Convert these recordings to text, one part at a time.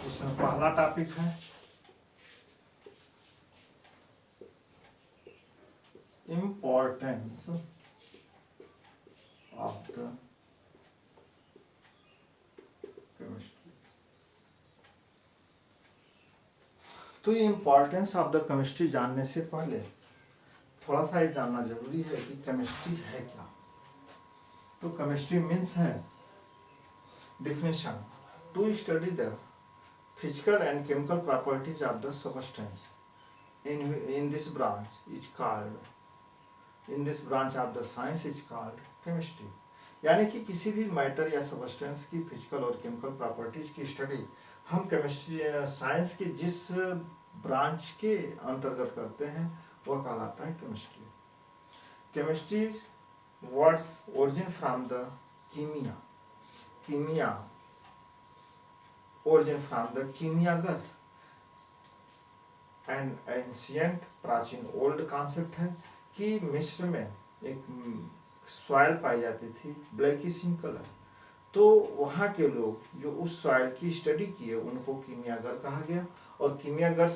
इसमें पहला टॉपिक है इम्पोर्टेंस ऑफ द केमिस्ट्री। तो ये इम्पोर्टेंस ऑफ द केमिस्ट्री जानने से पहले थोड़ा सा ये जानना जरूरी है कि केमिस्ट्री है क्या। तो केमिस्ट्री मीन्स है definition to study the physical and chemical properties of the substance in this branch is called in this branch of the science is called chemistry। यानी कि किसी भी मैटर या सब्सटेंस की फिजिकल और केमिकल प्रॉपर्टीज की study हम chemistry science के जिस ब्रांच के अंतर्गत करते हैं वह कहलाता है chemistry. Chemistry word's origin from the कीमिया कीमिया origin from the कीमियागर एंड एंशियंट प्राचीन ओल्ड कॉन्सेप्ट है कि मिस्र में एक सॉइल पाई जाती थी ब्लैकिश इन कलर। तो वहाँ के लोग जो उस सॉइल की स्टडी किए उनको कीमियागर कहा गया और कीमियागर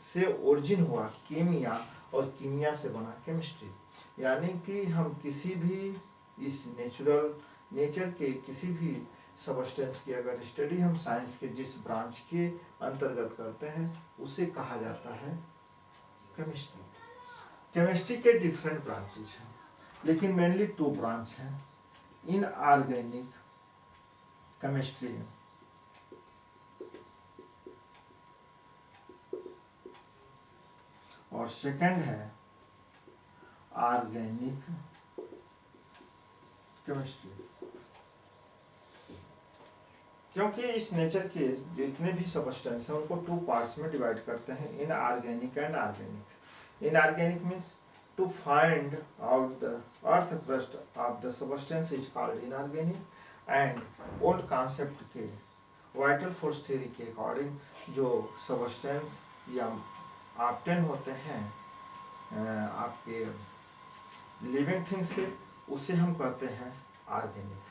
से ओरिजिन हुआ कीमिया और कीमिया से बना केमिस्ट्री। यानी कि हम किसी भी इस नेचर के किसी भी सबस्टेंस की अगर स्टडी हम साइंस के जिस ब्रांच के अंतर्गत करते हैं उसे कहा जाता है केमिस्ट्री। केमिस्ट्री के डिफरेंट ब्रांचेस हैं लेकिन मेनली 2 ब्रांच हैं। इनऑर्गेनिक केमिस्ट्री और सेकंड है ऑर्गेनिक केमिस्ट्री। क्योंकि इस नेचर के जितने भी सबस्टेंस हैं उनको 2 पार्ट्स में डिवाइड करते हैं, inorganic and organic. Inorganic means to find out the earth crust of the substance is called inorganic. And old concept के वाइटल फोर्स थ्योरी के अकॉर्डिंग जो सबस्टेंस या ऑब्टेन होते हैं आपके लिविंग थिंग्स से उसे हम कहते हैं ऑर्गेनिक।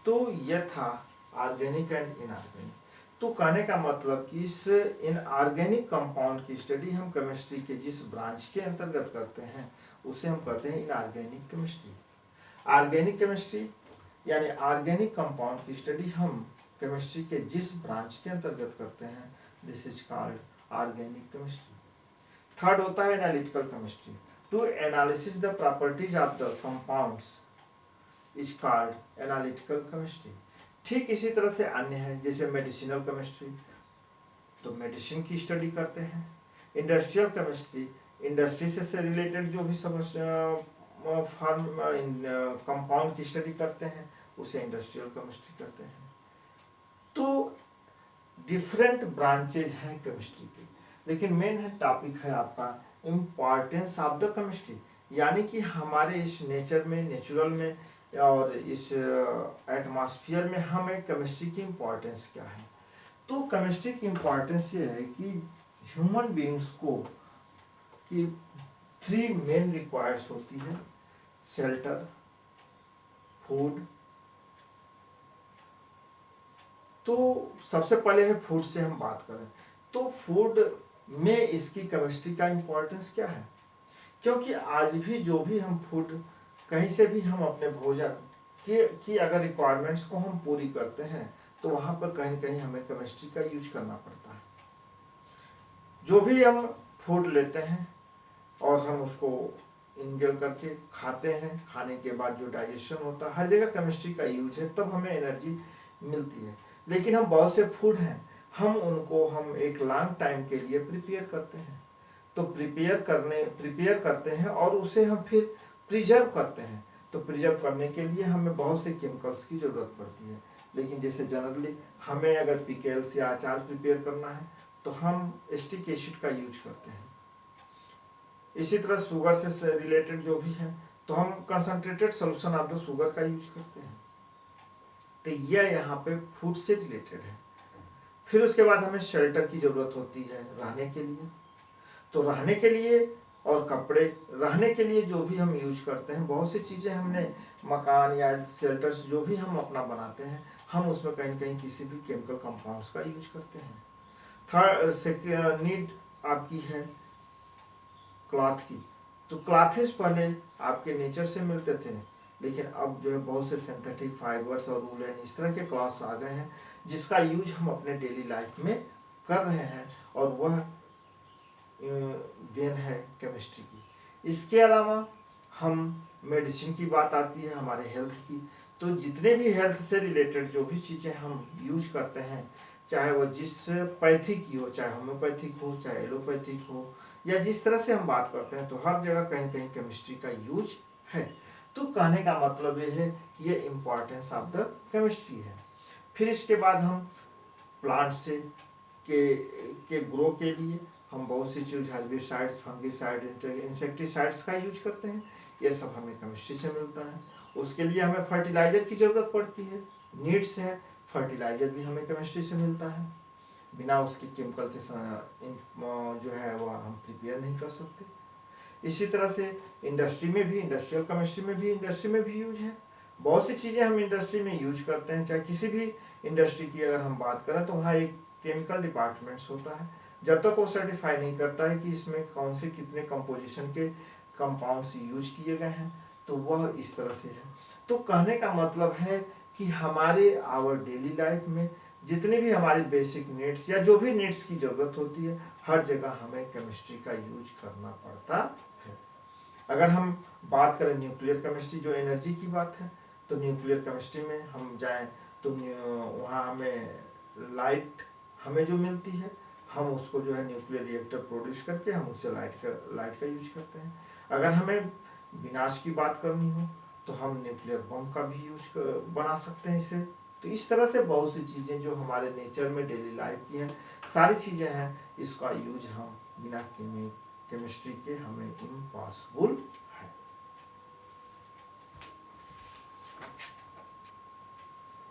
तो यह था ऑर्गेनिक एंड इनऑर्गेनिक। तो कहने का मतलब कि इस इनऑर्गेनिक कंपाउंड की स्टडी हम केमिस्ट्री के जिस ब्रांच के अंतर्गत करते हैं उसे हम कहते हैं इनऑर्गेनिक केमिस्ट्री। ऑर्गेनिक केमिस्ट्री यानी ऑर्गेनिक कंपाउंड की स्टडी हम केमिस्ट्री के जिस ब्रांच के अंतर्गत करते हैं this is called organic chemistry. Third होता है analytical chemistry. To analysis the properties of the compounds is called analytical chemistry. ठीक इसी तरह से अन्य है जैसे मेडिसिनल केमिस्ट्री, तो मेडिसिन की स्टडी करते हैं। इंडस्ट्रियल केमिस्ट्री, इंडस्ट्री से रिलेटेड जो भी फार्म कंपाउंड की स्टडी करते हैं उसे इंडस्ट्रियल केमिस्ट्री कहते हैं। तो डिफरेंट ब्रांचेज हैं केमिस्ट्री के, लेकिन मेन है टॉपिक है आपका इम्पॉर्टेंस ऑफ द केमिस्ट्री। यानी कि हमारे इस नेचर में नेचुरल में और इस एटमॉस्फेयर में हमें केमिस्ट्री की इम्पोर्टेंस क्या है। तो केमिस्ट्री की इम्पोर्टेंस ये है कि ह्यूमन बीइंग्स को कि 3 मेन रिक्वायर्स होती है, शेल्टर, फूड। तो सबसे पहले है फूड से हम बात करें तो फूड में इसकी केमिस्ट्री का इम्पोर्टेंस क्या है। क्योंकि आज भी जो भी हम फूड कहीं से भी हम अपने भोजन की अगर रिक्वायरमेंट्स को हम पूरी करते हैं तो वहाँ पर कहीं न कहीं हमें केमिस्ट्री का यूज करना पड़ता है। जो भी हम फूड लेते हैं और हम उसको इंगेल करके खाते हैं, खाने के बाद जो डाइजेशन होता है हर जगह केमिस्ट्री का यूज है, तब हमें एनर्जी मिलती है। लेकिन हम बहुत से फूड हैं हम उनको हम एक लॉन्ग टाइम के लिए प्रिपेयर करते हैं। तो प्रिपेयर करते हैं और उसे हम फिर प्रिजर्व करते हैं। तो प्रिजर्व करने के लिए हमें बहुत से केमिकल्स की ज़रूरत पड़ती है। लेकिन जैसे जनरली हमें अगर पिकल्स या अचार प्रिपेयर करना है तो हम एसिटिक एसिड का यूज करते हैं। इसी तरह शुगर से रिलेटेड जो भी है तो हम concentrated solution of the sugar का यूज करते हैं। तो यह यहाँ पे फूड से रिलेटेड है। फिर उसके बाद हमें शेल्टर की ज़रूरत होती है रहने के लिए। तो रहने के लिए और कपड़े, रहने के लिए जो भी हम यूज करते हैं बहुत सी चीज़ें हमने मकान या शेल्टर्स जो भी हम अपना बनाते हैं हम उसमें कहीं न कहीं किसी भी केमिकल कंपाउंड्स का यूज करते हैं। थर्ड नीड आपकी है क्लॉथ की। तो क्लॉथेस पहले आपके नेचर से मिलते थे, लेकिन अब जो है बहुत से सिंथेटिक फाइबर्स और वूलन इस तरह के क्लॉथ्स आ गए हैं जिसका यूज हम अपने डेली लाइफ में कर रहे हैं, और वह देन है केमिस्ट्री की। इसके अलावा हम मेडिसिन की बात आती है हमारे हेल्थ की, तो जितने भी हेल्थ से रिलेटेड जो भी चीज़ें हम यूज करते हैं, चाहे वो जिस पैथिक की हो, चाहे होम्योपैथिक हो, चाहे एलोपैथिक हो, या जिस तरह से हम बात करते हैं, तो हर जगह कहीं न कहीं केमिस्ट्री का यूज है। तो कहने का मतलब ये है कि ये इम्पॉर्टेंस ऑफ द केमिस्ट्री है। फिर इसके बाद हम प्लांट से के ग्रो के लिए हम बहुत सी चीज़ हर्बिसाइड्स, फंगिसाइड, इंसेक्टिसाइड्स का यूज करते हैं। ये सब हमें केमिस्ट्री से मिलता है। उसके लिए हमें फर्टिलाइजर की ज़रूरत पड़ती है, नीड्स है। फर्टिलाइजर भी हमें केमिस्ट्री से मिलता है। बिना उसके केमिकल के जो है वह हम प्रिपेयर नहीं कर सकते। इसी तरह से इंडस्ट्री में भी, इंडस्ट्रियल केमिस्ट्री में भी, इंडस्ट्री में भी यूज है। बहुत सी चीज़ें हम इंडस्ट्री में यूज करते हैं। चाहे किसी भी इंडस्ट्री की अगर हम बात करें तो वहाँ एक केमिकल डिपार्टमेंट्स होता है। जब तक वो सर्टिफाई नहीं करता है कि इसमें कौन से कितने कंपोजिशन के कंपाउंड्स यूज किए गए हैं, तो वह इस तरह से है। तो कहने का मतलब है कि हमारे आवर डेली लाइफ में जितने भी हमारी बेसिक नीड्स या जो भी नीड्स की ज़रूरत होती है, हर जगह हमें केमिस्ट्री का यूज करना पड़ता है। अगर हम बात करें न्यूक्लियर केमिस्ट्री, जो एनर्जी की बात है, तो न्यूक्लियर केमिस्ट्री में हम जाएं तो वहाँ हमें लाइट हमें जो मिलती है, हम उसको जो है न्यूक्लियर रिएक्टर प्रोड्यूस करके हम उससे लाइट का यूज करते हैं। अगर हमें विनाश की बात करनी हो तो हम न्यूक्लियर बम का भी यूज बना सकते हैं इसे। तो इस तरह से बहुत सी चीज़ें जो हमारे नेचर में डेली लाइफ की हैं, सारी चीज़ें हैं, इसका यूज हम बिना केमिस्ट्री के हमें इम्पॉसिबल